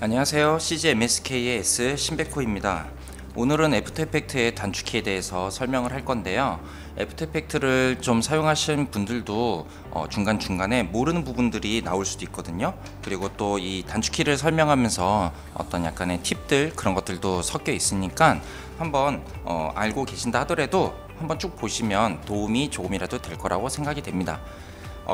안녕하세요. CG MSK의 S 신백호입니다. 오늘은 애프터 이펙트의 단축키에 대해서 설명을 할 건데요. 애프터 이펙트를 좀 사용하신 분들도 중간중간에 모르는 부분들이 나올 수도 있거든요. 그리고 또 이 단축키를 설명하면서 어떤 약간의 팁들 그런 것들도 섞여 있으니까 한번 알고 계신다 하더라도 한번 쭉 보시면 도움이 조금이라도 될 거라고 생각이 됩니다.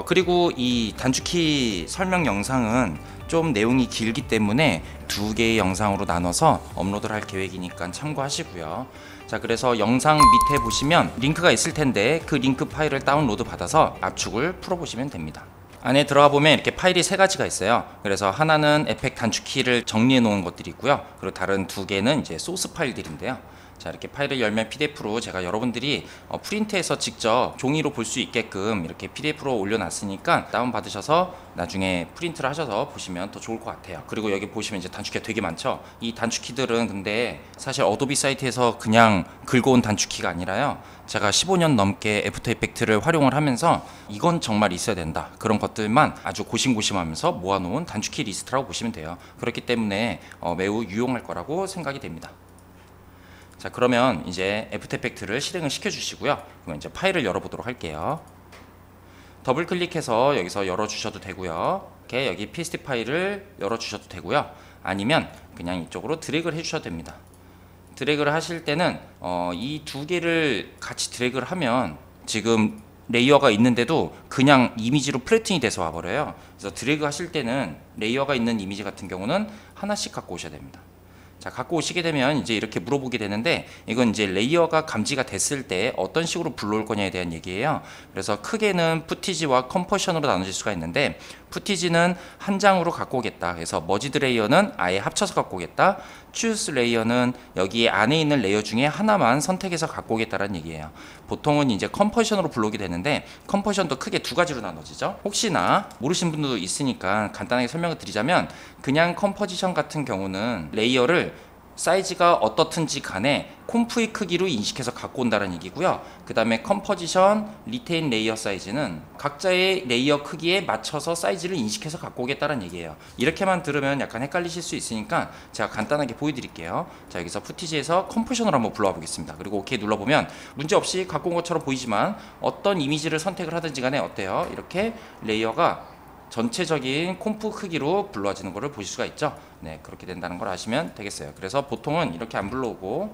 그리고 이 단축키 설명 영상은 좀 내용이 길기 때문에 두 개의 영상으로 나눠서 업로드를 할 계획이니까 참고하시고요. 자, 그래서 영상 밑에 보시면 링크가 있을 텐데 그 링크 파일을 다운로드 받아서 압축을 풀어보시면 됩니다. 안에 들어가 보면 이렇게 파일이 세 가지가 있어요. 그래서 하나는 에펙 단축키를 정리해 놓은 것들이고요. 그리고 다른 두 개는 이제 소스 파일들인데요. 자, 이렇게 파일을 열면 PDF로 제가 여러분들이 프린트해서 직접 종이로 볼 수 있게끔 이렇게 PDF로 올려놨으니까 다운받으셔서 나중에 프린트를 하셔서 보시면 더 좋을 것 같아요. 그리고 여기 보시면 이제 단축키가 되게 많죠. 이 단축키들은 근데 사실 어도비 사이트에서 그냥 긁어온 단축키가 아니라요. 제가 15년 넘게 애프터 이펙트를 활용을 하면서 이건 정말 있어야 된다. 그런 것들만 아주 고심고심하면서 모아놓은 단축키 리스트라고 보시면 돼요. 그렇기 때문에 매우 유용할 거라고 생각이 됩니다. 자, 그러면 이제 애프터 이펙트를 실행을 시켜 주시고요. 그럼 이제 파일을 열어보도록 할게요. 더블 클릭해서 여기서 열어 주셔도 되고요. 이렇게 여기 PSD 파일을 열어 주셔도 되고요. 아니면 그냥 이쪽으로 드래그를 해 주셔도 됩니다. 드래그를 하실 때는 이 두 개를 같이 드래그를 하면 지금 레이어가 있는데도 그냥 이미지로 플래팅이 돼서 와버려요. 그래서 드래그 하실 때는 레이어가 있는 이미지 같은 경우는 하나씩 갖고 오셔야 됩니다. 자, 갖고 오시게 되면 이제 이렇게 물어보게 되는데, 이건 이제 레이어가 감지가 됐을 때 어떤 식으로 불러올 거냐에 대한 얘기예요. 그래서 크게는 푸티지와 컴포지션으로 나눠질 수가 있는데, 푸티지는 한 장으로 갖고 오겠다. 그래서 머지드 레이어는 아예 합쳐서 갖고 오겠다. 추스 레이어는 여기 안에 있는 레이어 중에 하나만 선택해서 갖고 오겠다라는 얘기예요. 보통은 이제 컴포지션으로 불러오게 되는데, 컴포지션도 크게 두 가지로 나눠지죠. 혹시나 모르신 분들도 있으니까 간단하게 설명을 드리자면, 그냥 컴포지션 같은 경우는 레이어를 사이즈가 어떻든지 간에 콤프의 크기로 인식해서 갖고 온다는 얘기고요. 그 다음에 컴포지션, 리테인 레이어 사이즈는 각자의 레이어 크기에 맞춰서 사이즈를 인식해서 갖고 오겠다는 얘기예요. 이렇게만 들으면 약간 헷갈리실 수 있으니까 제가 간단하게 보여드릴게요. 자, 여기서 푸티지에서 컴포지션으로 한번 불러와 보겠습니다. 그리고 OK 눌러보면 문제없이 갖고 온 것처럼 보이지만 어떤 이미지를 선택을 하든지 간에 어때요? 이렇게 레이어가 전체적인 콤프 크기로 불러지는 것을 보실 수가 있죠. 네, 그렇게 된다는 걸 아시면 되겠어요. 그래서 보통은 이렇게 안 불러오고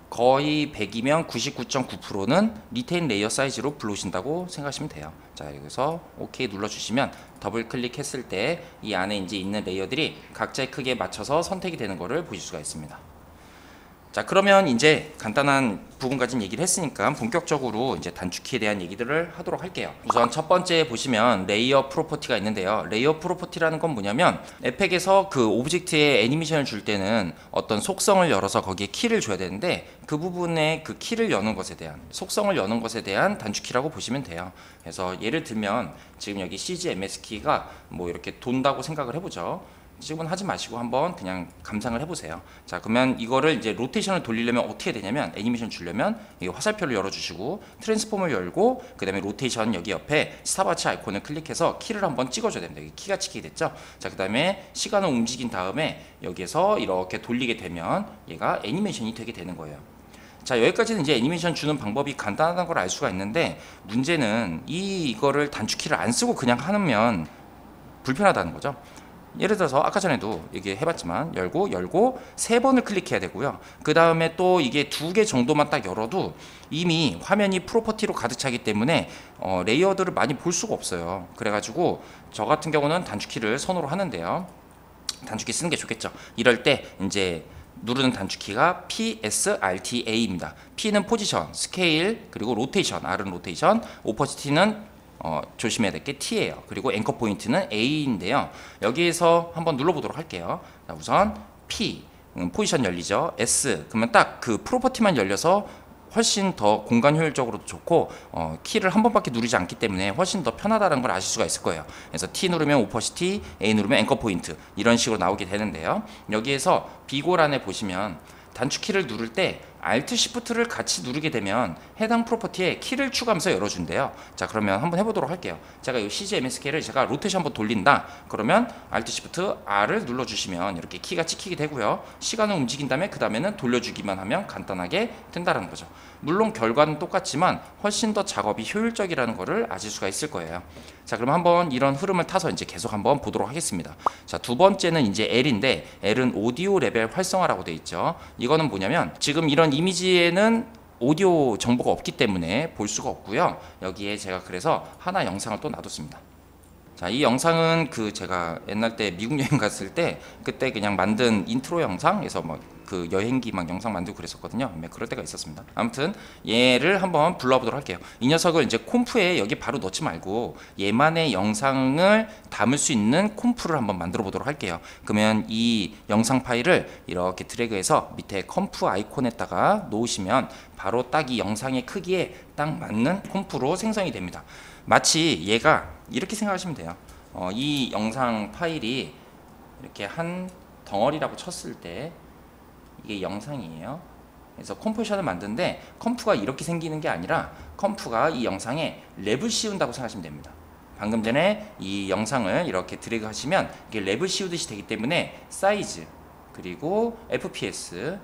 거의 100이면 99.9%는 리테인 레이어 사이즈로 불러오신다고 생각하시면 돼요. 자, 여기서 OK 눌러주시면 더블 클릭했을 때 이 안에 이제 있는 레이어들이 각자의 크기에 맞춰서 선택이 되는 것을 보실 수가 있습니다. 자, 그러면 이제 간단한 부분 가진 얘기를 했으니까 본격적으로 이제 단축키에 대한 얘기들을 하도록 할게요. 우선 첫 번째 보시면 레이어 프로퍼티가 있는데요. 레이어 프로퍼티라는 건 뭐냐면 에펙에서 그 오브젝트에 애니메이션을 줄 때는 어떤 속성을 열어서 거기에 키를 줘야 되는데 그 부분에 그 키를 여는 것에 대한 속성을 여는 것에 대한 단축키라고 보시면 돼요. 그래서 예를 들면 지금 여기 CG MS 키가 뭐 이렇게 돈다고 생각을 해보죠. 지금은 하지 마시고 한번 그냥 감상을 해보세요. 자, 그러면 이거를 이제 로테이션을 돌리려면 어떻게 되냐면 애니메이션 주려면 이 화살표를 열어주시고 트랜스폼을 열고 그 다음에 로테이션 여기 옆에 스탑워치 아이콘을 클릭해서 키를 한번 찍어줘야 됩니다. 여기 키가 찍히게 됐죠. 자, 그 다음에 시간을 움직인 다음에 여기에서 이렇게 돌리게 되면 얘가 애니메이션이 되게 되는 거예요. 자, 여기까지는 이제 애니메이션 주는 방법이 간단하다는 걸 알 수가 있는데 문제는 이거를 단축키를 안 쓰고 그냥 하면 불편하다는 거죠. 예를 들어서 아까 전에도 이게 해봤지만 열고 세 번을 클릭해야 되고요. 그 다음에 또 이게 두 개 정도만 딱 열어도 이미 화면이 프로퍼티로 가득 차기 때문에 레이어들을 많이 볼 수가 없어요. 그래가지고 저 같은 경우는 단축키를 선호로 하는데요. 단축키 쓰는 게 좋겠죠. 이럴 때 이제 누르는 단축키가 PSRTA입니다. P는 포지션, 스케일, 그리고 로테이션, R은 로테이션, 오퍼시티는 조심해야 될 게 T예요. 그리고 앵커 포인트는 A인데요. 여기에서 한번 눌러보도록 할게요. 자, 우선 P, 포지션 열리죠. S, 그러면 딱 그 프로퍼티만 열려서 훨씬 더 공간 효율적으로도 좋고 키를 한 번밖에 누르지 않기 때문에 훨씬 더 편하다는 걸 아실 수가 있을 거예요. 그래서 T 누르면 오퍼시티, A 누르면 앵커 포인트 이런 식으로 나오게 되는데요. 여기에서 비고란에 보시면 단축키를 누를 때 Alt Shift를 같이 누르게 되면 해당 프로퍼티에 키를 추가하면서 열어준대요. 자, 그러면 한번 해보도록 할게요. 제가 이 CGMSK를 제가 로테이션 한번 돌린다. 그러면 Alt Shift R을 눌러주시면 이렇게 키가 찍히게 되고요. 시간을 움직인 다음에 그 다음에는 돌려주기만 하면 간단하게 된다는 거죠. 물론 결과는 똑같지만 훨씬 더 작업이 효율적이라는 것을 아실 수가 있을 거예요. 자, 그럼 한번 이런 흐름을 타서 이제 계속 한번 보도록 하겠습니다. 자, 두 번째는 이제 L인데, L은 오디오 레벨 활성화라고 되어 있죠. 이거는 뭐냐면 지금 이런 이미지에는 오디오 정보가 없기 때문에 볼 수가 없고요. 여기에 제가 그래서 하나 영상을 또 놔뒀습니다. 자, 이 영상은 그 제가 옛날 때 미국 여행 갔을 때 그때 그냥 만든 인트로 영상에서 막 그 여행기 막 영상 만들고 그랬었거든요. 그럴 때가 있었습니다. 아무튼 얘를 한번 불러보도록 할게요. 이 녀석을 이제 콤프에 여기 바로 넣지 말고 얘만의 영상을 담을 수 있는 콤프를 한번 만들어 보도록 할게요. 그러면 이 영상 파일을 이렇게 드래그해서 밑에 컴프 아이콘에다가 놓으시면 바로 딱 이 영상의 크기에 딱 맞는 콤프로 생성이 됩니다. 마치 얘가 이렇게 생각하시면 돼요. 이 영상 파일이 이렇게 한 덩어리라고 쳤을 때 이게 영상이에요. 그래서 컴포지션을 만드는데 컴프가 이렇게 생기는 게 아니라 컴프가 이 영상에 랩을 씌운다고 생각하시면 됩니다. 방금 전에 이 영상을 이렇게 드래그 하시면 이게 랩을 씌우듯이 되기 때문에 사이즈, 그리고 FPS,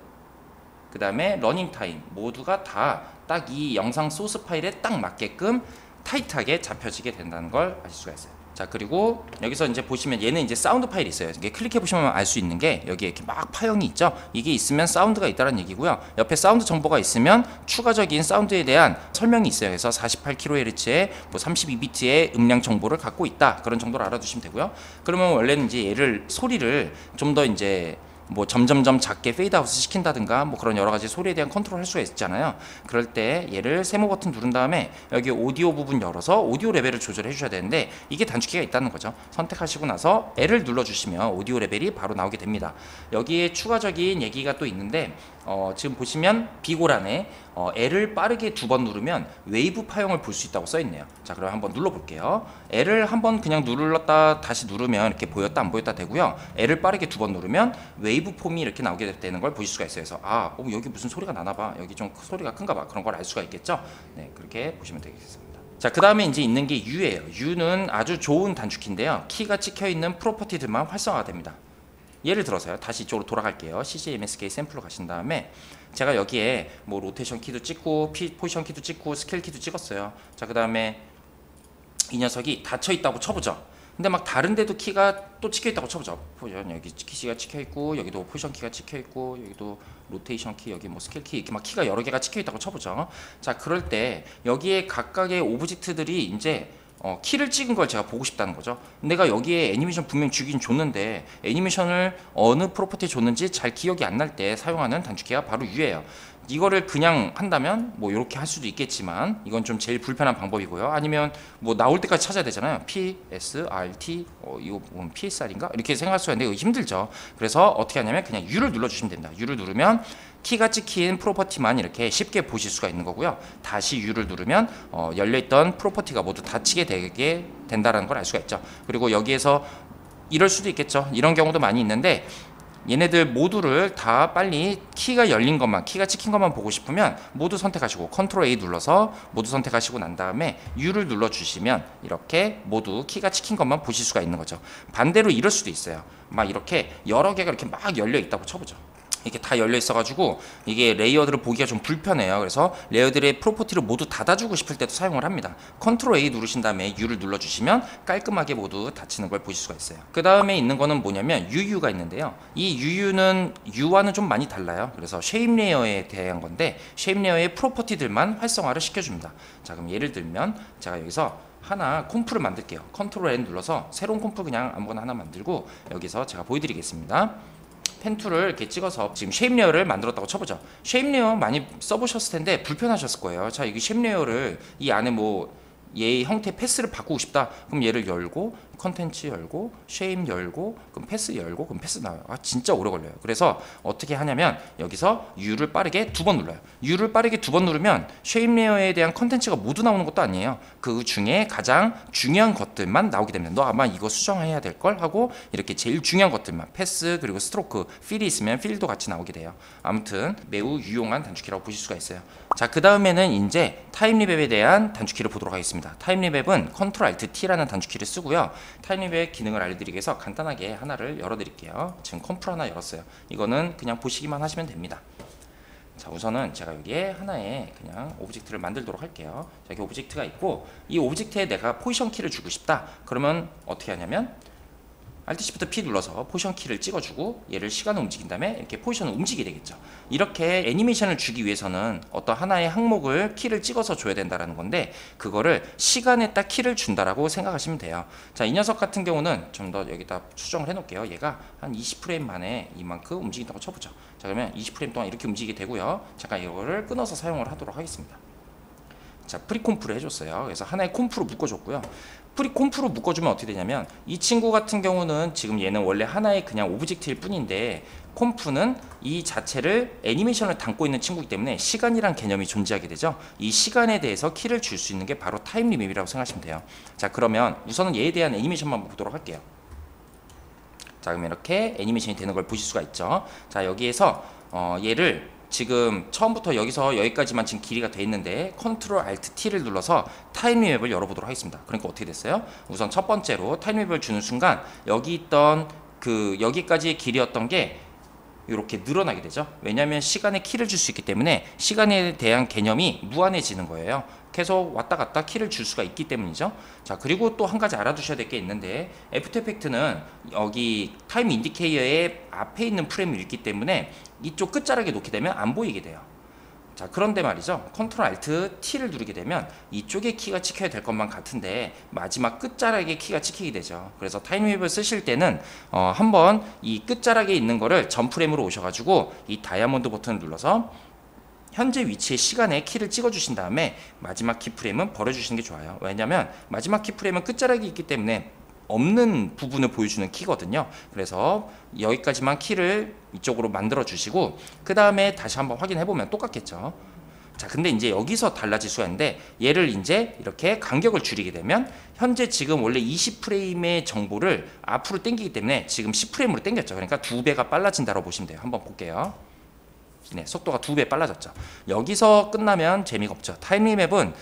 그 다음에 러닝 타임 모두가 다 딱 이 영상 소스 파일에 딱 맞게끔 타이트하게 잡혀지게 된다는 걸 아실 수가 있어요. 자, 그리고 여기서 이제 보시면 얘는 이제 사운드 파일이 있어요. 이게 클릭해 보시면 알 수 있는 게 여기에 이렇게 막 파형이 있죠. 이게 있으면 사운드가 있다는 얘기고요. 옆에 사운드 정보가 있으면 추가적인 사운드에 대한 설명이 있어요. 그래서 48kHz에 뭐 32비트의 음량 정보를 갖고 있다. 그런 정도를 알아두시면 되고요. 그러면 원래는 이제 얘를 소리를 좀 더 이제 뭐 점점점 작게 페이드아웃 시킨다든가 뭐 그런 여러 가지 소리에 대한 컨트롤 할 수가 있잖아요. 그럴 때 얘를 세모 버튼 누른 다음에 여기 오디오 부분 열어서 오디오 레벨을 조절해 주셔야 되는데 이게 단축키가 있다는 거죠. 선택하시고 나서 L을 눌러주시면 오디오 레벨이 바로 나오게 됩니다. 여기에 추가적인 얘기가 또 있는데 지금 보시면 비고란에 L을 빠르게 2번 누르면 웨이브 파형을 볼 수 있다고 써 있네요. 자, 그럼 한번 눌러 볼게요. L을 한번 그냥 눌렀다 다시 누르면 이렇게 보였다 안 보였다 되고요. L을 빠르게 2번 누르면 웨이브 폼이 이렇게 나오게 되는 걸 보실 수가 있어요. 그래서 여기 무슨 소리가 나나 봐. 여기 좀 소리가 큰가 봐. 그런 걸 알 수가 있겠죠. 네, 그렇게 보시면 되겠습니다. 자, 그 다음에 이제 있는 게 U예요. U는 아주 좋은 단축키인데요. 키가 찍혀 있는 프로퍼티들만 활성화가 됩니다. 예를 들어서요. 다시 이쪽으로 돌아갈게요. CGMSK 샘플로 가신 다음에 제가 여기에 뭐 로테이션 키도 찍고 포지션 키도 찍고 스케일 키도 찍었어요. 자, 그 다음에 이 녀석이 닫혀 있다고 쳐보죠. 근데 막 다른 데도 키가 또 찍혀 있다고 쳐보죠. 포지션 여기 키가 찍혀 있고 여기도 포지션 키가 찍혀 있고 여기도 로테이션 키, 여기 뭐 스케일 키, 이렇게 막 키가 여러 개가 찍혀 있다고 쳐보죠. 자, 그럴 때 여기에 각각의 오브젝트들이 이제 키를 찍은 걸 제가 보고 싶다는 거죠. 내가 여기에 애니메이션 분명 주긴 줬는데 애니메이션을 어느 프로퍼티에 줬는지 잘 기억이 안 날 때 사용하는 단축키가 바로 U예요. 이거를 그냥 한다면 뭐 이렇게 할 수도 있겠지만 이건 좀 제일 불편한 방법이고요. 아니면 뭐 나올 때까지 찾아야 되잖아요. PSRT 이거 뭐 PSR인가? 이렇게 생각할 수가 있는데 이거 힘들죠. 그래서 어떻게 하냐면 그냥 U를 눌러주시면 됩니다. U를 누르면 키가 찍힌 프로퍼티만 이렇게 쉽게 보실 수가 있는 거고요. 다시 U를 누르면 열려있던 프로퍼티가 모두 닫히게 되게 된다는 걸 알 수가 있죠. 그리고 여기에서 이럴 수도 있겠죠. 이런 경우도 많이 있는데 얘네들 모두를 다 빨리 키가 열린 것만, 키가 찍힌 것만 보고 싶으면 모두 선택하시고 컨트롤 A 눌러서 모두 선택하시고 난 다음에 U를 눌러주시면 이렇게 모두 키가 찍힌 것만 보실 수가 있는 거죠. 반대로 이럴 수도 있어요. 막 이렇게 여러 개가 이렇게 막 열려 있다고 쳐보죠. 이렇게 다 열려 있어가지고 이게 레이어들을 보기가 좀 불편해요. 그래서 레이어들의 프로퍼티를 모두 닫아주고 싶을 때도 사용을 합니다. 컨트롤 A 누르신 다음에 U를 눌러주시면 깔끔하게 모두 닫히는 걸 보실 수가 있어요. 그 다음에 있는 거는 뭐냐면 UU가 있는데요. 이 UU는 U와는 좀 많이 달라요. 그래서 쉐입 레이어에 대한 건데 쉐입 레이어의 프로퍼티들만 활성화를 시켜줍니다. 자, 그럼 예를 들면 제가 여기서 하나 콤프를 만들게요. 컨트롤 N 눌러서 새로운 콤프 그냥 아무거나 하나 만들고 여기서 제가 보여드리겠습니다. 펜 툴을 이렇게 찍어서 지금 쉐입 레이어를 만들었다고 쳐보죠. 쉐입 레이어 많이 써보셨을 텐데 불편하셨을 거예요. 자, 여기 쉐입 레이어를 이 안에 뭐 얘 형태 패스를 바꾸고 싶다. 그럼 얘를 열고 컨텐츠 열고 쉐임 열고 그럼 패스 열고 그럼 패스 나와요. 진짜 오래 걸려요. 그래서 어떻게 하냐면 여기서 U를 빠르게 2번 눌러요. U를 빠르게 2번 누르면 쉐임 레이어에 대한 컨텐츠가 모두 나오는 것도 아니에요. 그 중에 가장 중요한 것들만 나오게 됩니다. 너 아마 이거 수정해야 될 걸 하고 이렇게 제일 중요한 것들만 패스 그리고 스트로크 필이 있으면 필도 같이 나오게 돼요. 아무튼 매우 유용한 단축키라고 보실 수가 있어요. 자, 그 다음에는 이제 타임리맵에 대한 단축키를 보도록 하겠습니다. 타임리맵은 Ctrl Alt T라는 단축키를 쓰고요. 타임리맵 기능을 알려드리기 위해서 간단하게 하나를 열어드릴게요. 지금 컴프를 하나 열었어요. 이거는 그냥 보시기만 하시면 됩니다. 자, 우선은 제가 여기에 하나의 그냥 오브젝트를 만들도록 할게요. 자, 여기 오브젝트가 있고 이 오브젝트에 내가 포지션 키를 주고 싶다. 그러면 어떻게 하냐면 Alt Shift P 눌러서 포지션 키를 찍어주고 얘를 시간을 움직인 다음에 이렇게 포지션을 움직이게 되겠죠. 이렇게 애니메이션을 주기 위해서는 어떤 하나의 항목을 키를 찍어서 줘야 된다는 건데 그거를 시간에 딱 키를 준다라고 생각하시면 돼요. 자, 이 녀석 같은 경우는 좀 더 여기다 수정을 해놓을게요. 얘가 한 20프레임 만에 이만큼 움직인다고 쳐보죠. 자, 그러면 20프레임 동안 이렇게 움직이게 되고요. 잠깐 이거를 끊어서 사용을 하도록 하겠습니다. 자, 프리콤프를 해줬어요. 그래서 하나의 콤프로 묶어줬고요. 프리콤프로 묶어주면 어떻게 되냐면 이 친구 같은 경우는 지금 얘는 원래 하나의 그냥 오브젝트일 뿐인데 콤프는 이 자체를 애니메이션을 담고 있는 친구이기 때문에 시간이란 개념이 존재하게 되죠. 이 시간에 대해서 키를 줄 수 있는 게 바로 타임리맵이라고 생각하시면 돼요. 자, 그러면 우선은 얘에 대한 애니메이션만 보도록 할게요. 자, 그러면 이렇게 애니메이션이 되는 걸 보실 수가 있죠. 자, 여기에서 얘를 지금 처음부터 여기서 여기까지만 지금 길이가 돼 있는데 Ctrl Alt T를 눌러서 타임리맵을 열어보도록 하겠습니다. 그러니까 어떻게 됐어요? 우선 첫 번째로 타임리맵을 주는 순간 여기 있던 그 여기까지의 길이였던 게 이렇게 늘어나게 되죠. 왜냐하면 시간에 키를 줄 수 있기 때문에 시간에 대한 개념이 무한해지는 거예요. 계속 왔다 갔다 키를 줄 수가 있기 때문이죠. 자, 그리고 또 한 가지 알아두셔야 될 게 있는데 애프터 이펙트는 여기 타임 인디케이어의 앞에 있는 프레임을 읽기 때문에 이쪽 끝자락에 놓게 되면 안 보이게 돼요. 자, 그런데 말이죠. Ctrl Alt T를 누르게 되면 이쪽에 키가 찍혀야 될 것만 같은데 마지막 끝자락에 키가 찍히게 되죠. 그래서 타임리맵을 쓰실 때는 한번 이 끝자락에 있는 거를 전 프레임으로 오셔가지고 이 다이아몬드 버튼을 눌러서 현재 위치의 시간에 키를 찍어 주신 다음에 마지막 키프레임은 버려주시는 게 좋아요. 왜냐하면 마지막 키프레임은 끝자락이 있기 때문에 없는 부분을 보여주는 키거든요. 그래서 여기까지만 키를 이쪽으로 만들어 주시고 그 다음에 다시 한번 확인해 보면 똑같겠죠. 자, 근데 이제 여기서 달라질 수가 있는데 얘를 이제 이렇게 간격을 줄이게 되면 현재 지금 원래 20프레임의 정보를 앞으로 당기기 때문에 지금 10프레임으로 당겼죠. 그러니까 2배가 빨라진다고 보시면 돼요. 한번 볼게요. 네, 속도가 2배 빨라졌죠. 여기서 끝나면 재미가 없죠. 타임리맵은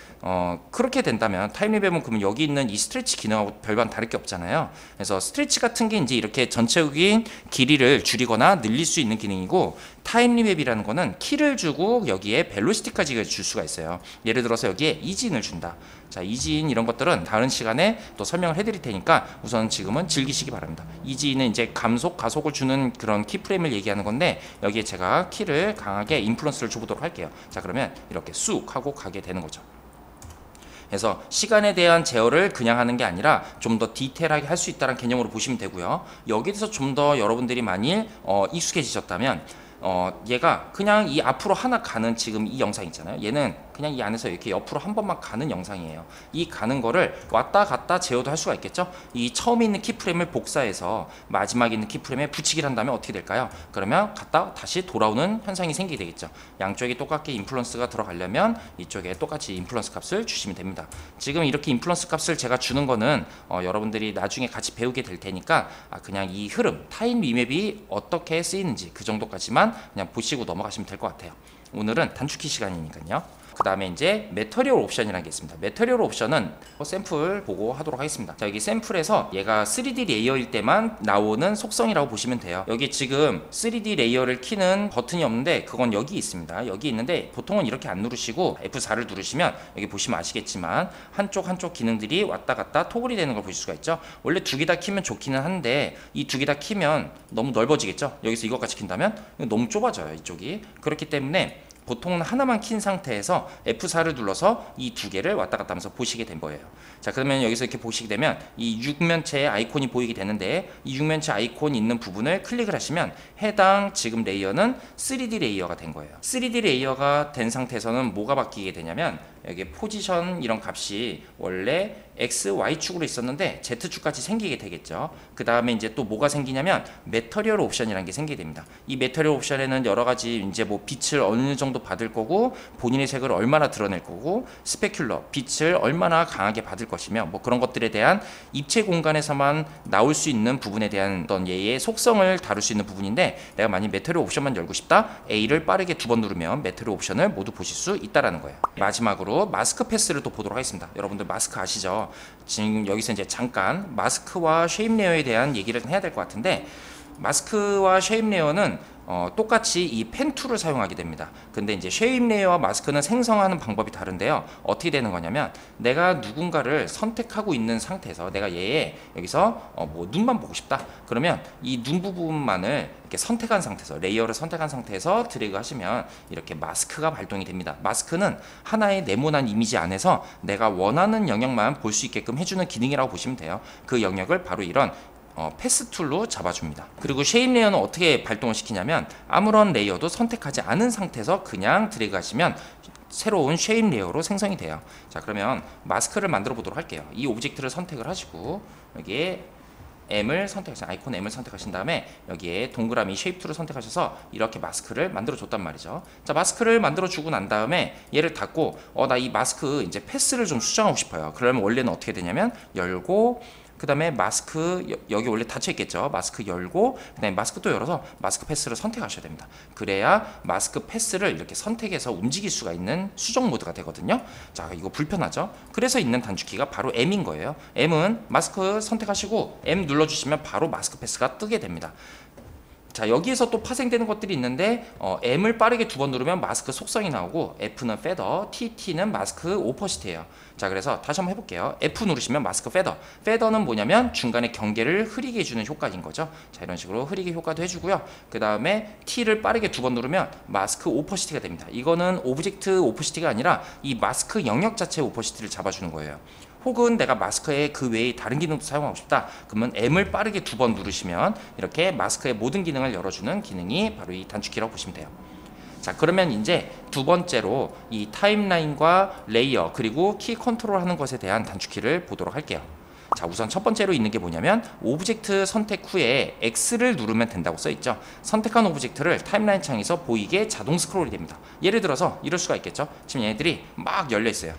그렇게 된다면 타임리맵은 그러면 여기 있는 이 스트레치 기능하고 별반 다를 게 없잖아요. 그래서 스트레치 같은 게 이제 이렇게 전체적인 길이를 줄이거나 늘릴 수 있는 기능이고 타임리맵이라는 거는 키를 주고 여기에 벨로시티까지 줄 수가 있어요. 예를 들어서 여기에 이진을 준다. 자, 이지인 이런 것들은 다른 시간에 또 설명을 해드릴 테니까 우선 지금은 즐기시기 바랍니다. 이지인은 이제 감속, 가속을 주는 그런 키프레임을 얘기하는 건데 여기에 제가 키를 강하게 인플루언스를 줘보도록 할게요. 자, 그러면 이렇게 쑥 하고 가게 되는 거죠. 그래서 시간에 대한 제어를 그냥 하는 게 아니라 좀 더 디테일하게 할 수 있다는 개념으로 보시면 되고요. 여기에 대해서 좀 더 여러분들이 만일 익숙해지셨다면 얘가 그냥 이 앞으로 하나 가는 지금 이 영상 있잖아요. 얘는 그냥 이 안에서 이렇게 옆으로 한 번만 가는 영상이에요. 이 가는 거를 왔다 갔다 제어도 할 수가 있겠죠. 이 처음에 있는 키프레임을 복사해서 마지막에 있는 키프레임에 붙이기를 한다면 어떻게 될까요? 그러면 갔다 다시 돌아오는 현상이 생기게 되겠죠. 양쪽이 똑같게 인플루언스가 들어가려면 이쪽에 똑같이 인플루언스 값을 주시면 됩니다. 지금 이렇게 인플루언스 값을 제가 주는 거는 여러분들이 나중에 같이 배우게 될 테니까 그냥 이 흐름, 타임 리맵이 어떻게 쓰이는지 그 정도까지만 그냥 보시고 넘어가시면 될 것 같아요. 오늘은 단축키 시간이니까요. 그 다음에 이제 매터리얼 옵션이라는 게 있습니다. 매터리얼 옵션은 샘플 보고 하도록 하겠습니다. 자, 여기 샘플에서 얘가 3D 레이어일 때만 나오는 속성이라고 보시면 돼요. 여기 지금 3D 레이어를 키는 버튼이 없는데 그건 여기 있습니다. 여기 있는데 보통은 이렇게 안 누르시고 F4를 누르시면 여기 보시면 아시겠지만 한쪽 기능들이 왔다 갔다 토글이 되는 걸 보실 수가 있죠. 원래 두 개 다 키면 좋기는 한데 이 두 개 다 키면 너무 넓어지겠죠. 여기서 이것까지 킨다면 너무 좁아져요, 이쪽이. 그렇기 때문에 보통은 하나만 킨 상태에서 F4를 눌러서 이 두 개를 왔다 갔다 하면서 보시게 된 거예요. 자, 그러면 여기서 이렇게 보시게 되면 이 육면체의 아이콘이 보이게 되는데 이 육면체 아이콘 있는 부분을 클릭을 하시면 해당 지금 레이어는 3D 레이어가 된 거예요. 3D 레이어가 된 상태에서는 뭐가 바뀌게 되냐면 여기 포지션 이런 값이 원래 X, Y축으로 있었는데 Z축까지 생기게 되겠죠. 그 다음에 이제 또 뭐가 생기냐면 매터리얼 옵션이라는 게 생기게 됩니다. 이 매터리얼 옵션에는 여러 가지 이제 뭐 빛을 어느 정도 받을 거고 본인의 색을 얼마나 드러낼 거고 스페큘러 빛을 얼마나 강하게 받을 것이며 뭐 그런 것들에 대한 입체 공간에서만 나올 수 있는 부분에 대한 어떤 얘의 속성을 다룰 수 있는 부분인데 내가 만약 매터리얼 옵션만 열고 싶다 A를 빠르게 2번 누르면 매터리얼 옵션을 모두 보실 수 있다라는 거예요. 마지막으로 마스크 패스를 또 보도록 하겠습니다. 여러분들 마스크 아시죠? 지금 여기서 이제 잠깐 마스크와 쉐입 레이어에 대한 얘기를 해야 될 것 같은데 마스크와 쉐입 레이어는 똑같이 이 펜 툴을 사용하게 됩니다. 근데 이제 쉐입 레이어와 마스크는 생성하는 방법이 다른데요. 어떻게 되는 거냐면 내가 누군가를 선택하고 있는 상태에서 내가 얘의 여기서 뭐 눈만 보고 싶다. 그러면 이 눈 부분만을 이렇게 선택한 상태에서 레이어를 선택한 상태에서 드래그 하시면 이렇게 마스크가 발동이 됩니다. 마스크는 하나의 네모난 이미지 안에서 내가 원하는 영역만 볼 수 있게끔 해주는 기능이라고 보시면 돼요. 그 영역을 바로 이런 패스 툴로 잡아줍니다. 그리고 쉐입 레이어는 어떻게 발동을 시키냐면 아무런 레이어도 선택하지 않은 상태에서 그냥 드래그 하시면 새로운 쉐입 레이어로 생성이 돼요. 자, 그러면 마스크를 만들어 보도록 할게요. 이 오브젝트를 선택을 하시고 여기에 M을 선택하신 아이콘 M을 선택하신 다음에 여기에 동그라미 쉐입 툴을 선택하셔서 이렇게 마스크를 만들어 줬단 말이죠. 자, 마스크를 만들어 주고 난 다음에 얘를 닫고 나 이 마스크 이제 패스를 좀 수정하고 싶어요. 그러면 원래는 어떻게 되냐면 열고 그 다음에 마스크 여기 원래 닫혀 있겠죠. 마스크 열고 그 다음에 마스크 또 열어서 마스크 패스를 선택하셔야 됩니다. 그래야 마스크 패스를 이렇게 선택해서 움직일 수가 있는 수정 모드가 되거든요. 자, 이거 불편하죠. 그래서 있는 단축키가 바로 M인 거예요. M은 마스크 선택하시고 M 눌러주시면 바로 마스크 패스가 뜨게 됩니다. 자, 여기에서 또 파생되는 것들이 있는데 M을 빠르게 2번 누르면 마스크 속성이 나오고 F는 페더, TT는 마스크 오퍼시티예요. 자, 그래서 다시 한번 해볼게요. F 누르시면 마스크 페더. 페더는 뭐냐면 중간에 경계를 흐리게 해주는 효과인 거죠. 자, 이런 식으로 흐리게 효과도 해주고요. 그 다음에 T를 빠르게 2번 누르면 마스크 오퍼시티가 됩니다. 이거는 오브젝트 오퍼시티가 아니라 이 마스크 영역 자체의 오퍼시티를 잡아주는 거예요. 혹은 내가 마스크에 그 외에 다른 기능도 사용하고 싶다. 그러면 M을 빠르게 2번 누르시면 이렇게 마스크의 모든 기능을 열어주는 기능이 바로 이 단축키라고 보시면 돼요. 자, 그러면 이제 두 번째로 이 타임라인과 레이어 그리고 키 컨트롤 하는 것에 대한 단축키를 보도록 할게요. 자, 우선 첫 번째로 있는 게 뭐냐면 오브젝트 선택 후에 X를 누르면 된다고 써있죠. 선택한 오브젝트를 타임라인 창에서 보이게 자동 스크롤이 됩니다. 예를 들어서 이럴 수가 있겠죠. 지금 얘네들이 막 열려 있어요.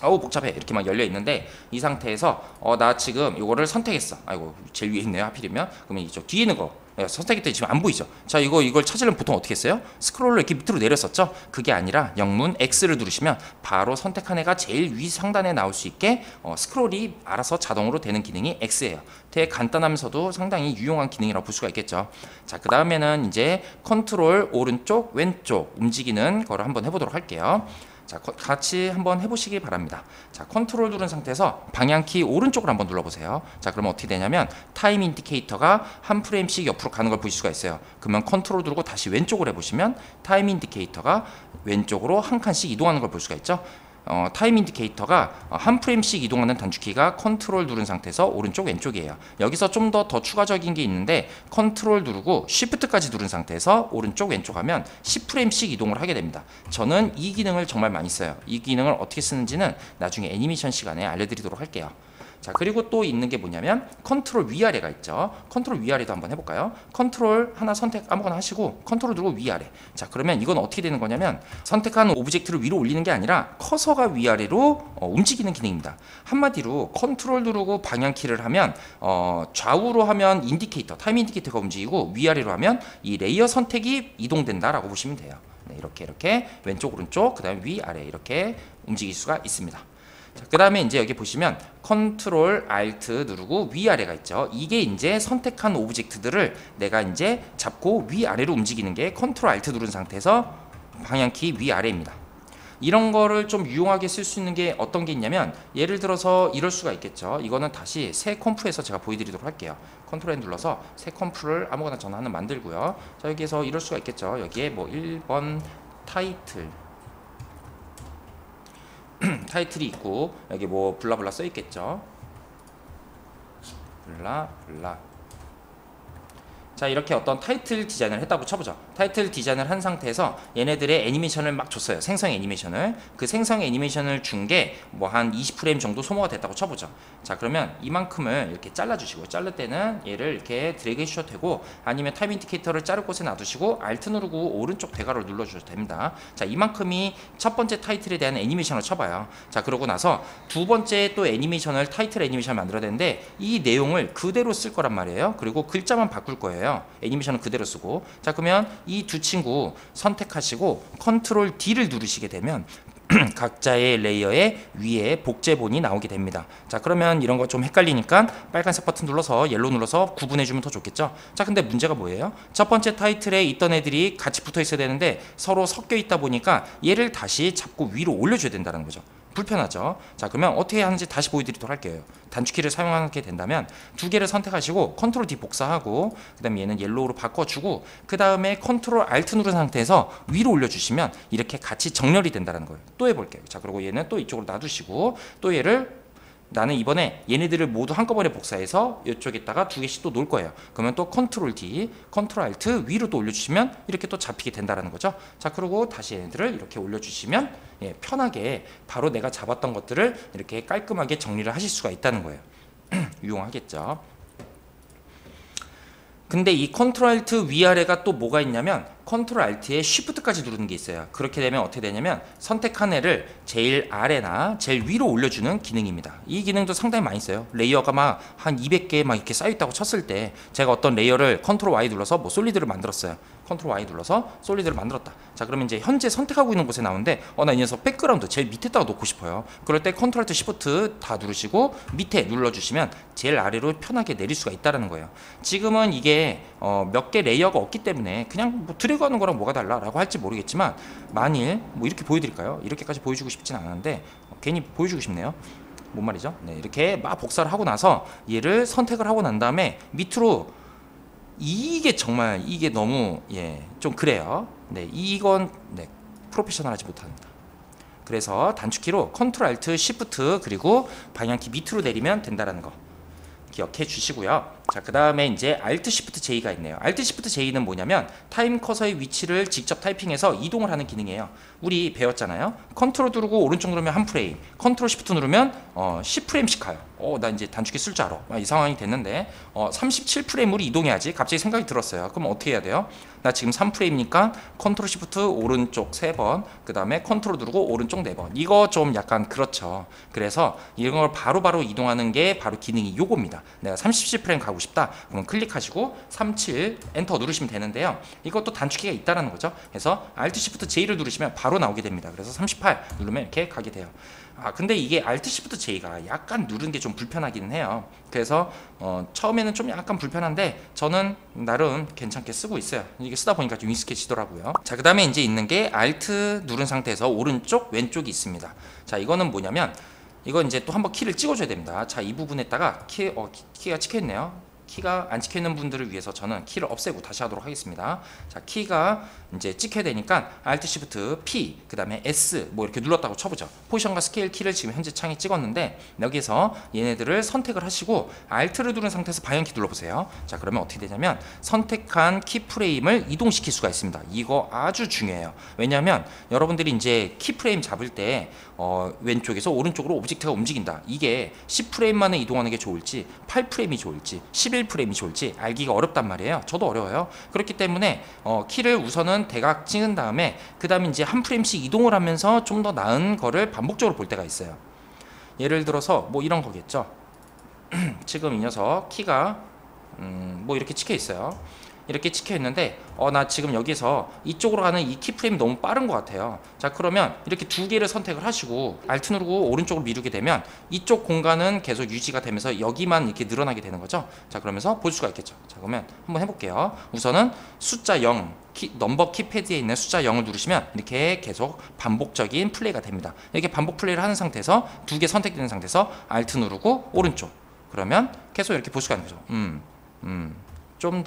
어우 복잡해 이렇게 막 열려 있는데 이 상태에서 나 지금 이거를 선택했어. 아이고 제일 위에 있네요 하필이면. 그러면 이쪽 뒤에 있는 거 선택했더니 지금 안 보이죠. 자, 이걸 찾으려면 보통 어떻게 했어요? 스크롤로 이렇게 밑으로 내렸었죠. 그게 아니라 영문 X를 누르시면 바로 선택한 애가 제일 위 상단에 나올 수 있게 스크롤이 알아서 자동으로 되는 기능이 X예요. 되게 간단하면서도 상당히 유용한 기능이라고 볼 수가 있겠죠. 자, 그 다음에는 이제 컨트롤 오른쪽 왼쪽 움직이는 거를 한번 해보도록 할게요. 자, 같이 한번 해보시기 바랍니다. 자, 컨트롤 누른 상태에서 방향키 오른쪽으로 한번 눌러보세요. 자, 그러면 어떻게 되냐면 타임 인디케이터가 한 프레임씩 옆으로 가는 걸 보실 수가 있어요. 그러면 컨트롤 누르고 다시 왼쪽으로 해보시면 타임 인디케이터가 왼쪽으로 한 칸씩 이동하는 걸 볼 수가 있죠. 타임 인디케이터가 한 프레임씩 이동하는 단축키가 컨트롤 누른 상태에서 오른쪽 왼쪽이에요. 여기서 좀 더 추가적인 게 있는데 컨트롤 누르고 쉬프트까지 누른 상태에서 오른쪽 왼쪽 하면 10프레임씩 이동을 하게 됩니다. 저는 이 기능을 정말 많이 써요. 이 기능을 어떻게 쓰는지는 나중에 애니메이션 시간에 알려드리도록 할게요. 자, 그리고 또 있는 게 뭐냐면 컨트롤 위아래가 있죠. 컨트롤 위아래도 한번 해볼까요? 컨트롤 하나 선택 아무거나 하시고 컨트롤 누르고 위아래. 자, 그러면 이건 어떻게 되는 거냐면 선택한 오브젝트를 위로 올리는 게 아니라 커서가 위아래로 움직이는 기능입니다. 한마디로 컨트롤 누르고 방향키를 하면 좌우로 하면 인디케이터, 타임 인디케이터가 움직이고 위아래로 하면 이 레이어 선택이 이동된다라고 보시면 돼요. 네, 이렇게 왼쪽 오른쪽 그 다음에 위아래 이렇게 움직일 수가 있습니다. 그 다음에 이제 여기 보시면 컨트롤 알트 누르고 위아래가 있죠. 이게 이제 선택한 오브젝트들을 내가 이제 잡고 위아래로 움직이는 게 컨트롤 알트 누른 상태에서 방향키 위아래입니다. 이런 거를 좀 유용하게 쓸 수 있는 게 어떤 게 있냐면 예를 들어서 이럴 수가 있겠죠. 이거는 다시 새 컴프에서 제가 보여드리도록 할게요. 컨트롤 N 눌러서 새 컴프를 아무거나 저는 하나 만들고요. 자, 여기에서 이럴 수가 있겠죠. 여기에 뭐 1번 타이틀 타이틀이 있고 여기 뭐 블라블라 써 있겠죠. 블라블라 자, 이렇게 어떤 타이틀 디자인을 했다고 쳐보죠. 타이틀 디자인을 한 상태에서 얘네들의 애니메이션을 막 줬어요. 생성 애니메이션을. 그 생성 애니메이션을 준 게 뭐 한 20프레임 정도 소모가 됐다고 쳐보죠. 자, 그러면 이만큼을 이렇게 잘라주시고, 자를 때는 얘를 이렇게 드래그 해주셔도 되고, 아니면 타임 인디케이터를 자를 곳에 놔두시고 Alt 누르고 오른쪽 대괄호를 눌러주셔도 됩니다. 자, 이만큼이 첫 번째 타이틀에 대한 애니메이션을 쳐봐요. 자, 그러고 나서 두 번째 또 애니메이션을, 타이틀 애니메이션을 만들어야 되는데 이 내용을 그대로 쓸 거란 말이에요. 그리고 글자만 바꿀 거예요. 애니메이션은 그대로 쓰고. 자, 그러면 이 두 친구 선택하시고 컨트롤 D를 누르시게 되면 각자의 레이어의 위에 복제본이 나오게 됩니다. 자, 그러면 이런 거 좀 헷갈리니까 빨간색 버튼 눌러서 옐로우 눌러서 구분해주면 더 좋겠죠. 자, 근데 문제가 뭐예요? 첫 번째 타이틀에 있던 애들이 같이 붙어 있어야 되는데 서로 섞여 있다 보니까 얘를 다시 잡고 위로 올려줘야 된다는 거죠. 불편하죠. 자, 그러면 어떻게 하는지 다시 보여드리도록 할게요. 단축키를 사용하게 된다면 두 개를 선택하시고 컨트롤 D 복사하고, 그 다음에 얘는 옐로우로 바꿔주고, 그 다음에 컨트롤 Alt 누른 상태에서 위로 올려주시면 이렇게 같이 정렬이 된다는 거예요. 또 해볼게요. 자, 그리고 얘는 또 이쪽으로 놔두시고, 또 얘를, 나는 이번에 얘네들을 모두 한꺼번에 복사해서 이쪽에다가 두 개씩 또 놓을 거예요. 그러면 또 컨트롤 D, 컨트롤 Alt 위로 또 올려주시면 이렇게 또 잡히게 된다는 거죠. 자, 그리고 다시 얘네들을 이렇게 올려주시면 편하게 바로 내가 잡았던 것들을 이렇게 깔끔하게 정리를 하실 수가 있다는 거예요. 유용하겠죠. 근데 이 컨트롤 Alt 위아래가 또 뭐가 있냐면 컨트롤 Alt에 Shift까지 누르는 게 있어요. 그렇게 되면 어떻게 되냐면 선택한 애를 제일 아래나 제일 위로 올려주는 기능입니다. 이 기능도 상당히 많이 써요. 레이어가 막 한 200개 막 이렇게 쌓여있다고 쳤을 때 제가 어떤 레이어를 컨트롤 Y 눌러서 뭐 솔리드를 만들었어요. 컨트롤 Y 눌러서 솔리드를 만들었다. 자, 그러면 이제 현재 선택하고 있는 곳에 나오는데 나 이 녀석 백그라운드 제일 밑에다가 놓고 싶어요. 그럴 때 컨트롤 Alt Shift 다 누르시고 밑에 눌러주시면 제일 아래로 편하게 내릴 수가 있다는 거예요. 지금은 이게 몇 개 레이어가 없기 때문에 그냥 뭐 드래그 하는 거랑 뭐가 달라라고 할지 모르겠지만, 만일 뭐 이렇게 보여드릴까요? 이렇게까지 보여주고 싶진 않은데 괜히 보여주고 싶네요. 뭔 말이죠? 네, 이렇게 막 복사를 하고 나서 얘를 선택을 하고 난 다음에 밑으로, 이게 정말 이게 너무 좀 그래요. 네, 이건 프로페셔널하지 못합니다. 그래서 단축키로 컨트롤 Alt Shift 그리고 방향키 밑으로 내리면 된다라는 거 기억해 주시고요. 자, 그 다음에 이제 Alt Shift J가 있네요. Alt Shift J는 뭐냐면 타임 커서의 위치를 직접 타이핑해서 이동을 하는 기능이에요. 우리 배웠잖아요. 컨트롤 누르고 오른쪽 누르면 한 프레임, 컨트롤 Shift 누르면 10프레임씩 가요. 나 이제 단축키 쓸 줄 알아. 이 상황이 됐는데 37프레임으로 이동해야지. 갑자기 생각이 들었어요. 그럼 어떻게 해야 돼요? 나 지금 3프레임이니까 컨트롤 Shift 오른쪽 3번, 그 다음에 컨트롤 누르고 오른쪽 4번. 이거 좀 약간 그렇죠. 그래서 이걸 바로바로 이동하는 게 바로 기능이 요겁니다. 내가 37프레임 가고 싶다. 그럼 클릭하시고 37 엔터 누르시면 되는데요. 이것도 단축키가 있다라는 거죠. 그래서 Alt Shift J를 누르시면 바로 나오게 됩니다. 그래서 38 누르면 이렇게 가게 돼요. 근데 이게 Alt Shift J가 약간 누르는 게 좀 불편하기는 해요. 그래서 처음에는 좀 약간 불편한데 저는 나름 괜찮게 쓰고 있어요. 이게 쓰다 보니까 좀 익숙해지더라고요. 자, 그 다음에 이제 있는 게 Alt 누른 상태에서 오른쪽 왼쪽이 있습니다. 자, 이거는 뭐냐면 이건 이제 또 한번 키를 찍어줘야 됩니다. 자, 이 부분에다가 키가 찍혀있네요. 키가 안 찍혀있는 분들을 위해서 저는 키를 없애고 다시 하도록 하겠습니다. 자, 키가 이제 찍혀야 되니까 Alt Shift P 그 다음에 S 뭐 이렇게 눌렀다고 쳐보죠. 포지션과 스케일 키를 지금 현재 창에 찍었는데 여기에서 얘네들을 선택을 하시고 Alt를 누른 상태에서 방향키 눌러보세요. 자, 그러면 어떻게 되냐면 선택한 키 프레임을 이동시킬 수가 있습니다. 이거 아주 중요해요. 왜냐하면 여러분들이 이제 키 프레임 잡을 때 왼쪽에서 오른쪽으로 오브젝트가 움직인다. 이게 10프레임 만에 이동하는 게 좋을지 8프레임이 좋을지 11프레임이 좋을지 알기가 어렵단 말이에요. 저도 어려워요. 그렇기 때문에 키를 우선은 대각 찍은 다음에 그 다음에 이제 한 프레임씩 이동을 하면서 좀 더 나은 거를 반복적으로 볼 때가 있어요. 예를 들어서 뭐 이런 거겠죠. 지금 이 녀석 키가 뭐 이렇게 찍혀 있어요. 이렇게 찍혀 있는데 나 지금 여기서 이쪽으로 가는 이 키프레임이 너무 빠른 것 같아요. 자, 그러면 이렇게 두 개를 선택을 하시고 Alt 누르고 오른쪽으로 미루게 되면 이쪽 공간은 계속 유지가 되면서 여기만 이렇게 늘어나게 되는 거죠. 자, 그러면서 볼 수가 있겠죠. 자, 그러면 한번 해볼게요. 우선은 숫자 0 넘버 키패드에 있는 숫자 0을 누르시면 이렇게 계속 반복적인 플레이가 됩니다. 이렇게 반복 플레이를 하는 상태에서 두 개 선택되는 상태에서 Alt 누르고 오른쪽, 그러면 계속 이렇게 볼 수가 있는 거죠. 좀